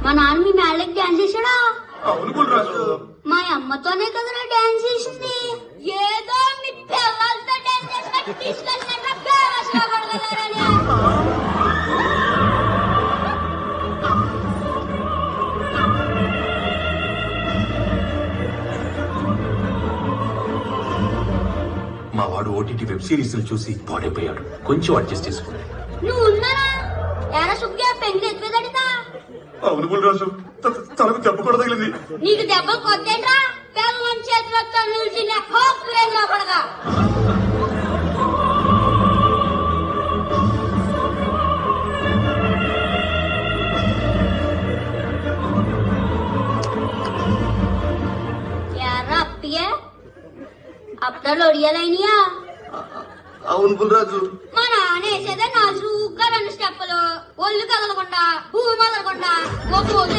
మా నాన్న మీ మేళ్ళకి డాన్స్ చేశాడా? అవును బుల్రాజు. మా అమ్మతోనే కదా నా డాన్స్ చేసింది. ఏదో మీ పిల్లలతో డాన్స్ చేసినట్టు తీసుకెళ్ళినట్టు మా వాడు ఓటీటీ వెబ్ సిరీస్ చూసి పాడైపోయాడు. కొంచెం అడ్జస్ట్ చేసుకున్నాడు. నువ్వు ఉన్నానా? ఎరా సుగ్గా పెంకులు ఎత్తువేదడితా? అవును బుల్రాజు, తనకు దెబ్బ కూడా తగిలింది. నీకు దెబ్బలు కొద్దేంట్రా? పిల్లల చేతులతో నిలిచిన హోప్లేం లోపడగా. ఎరా అప్పియే అప్పుడ లొడియాలైనయా? అవును బుల్రాజు. మా నాన్న వేసేదే నాజుగా 2 స్టెప్పులు, ఒళ్ళు కదలకుండా భూమి వదలకుండా ఒక రోజు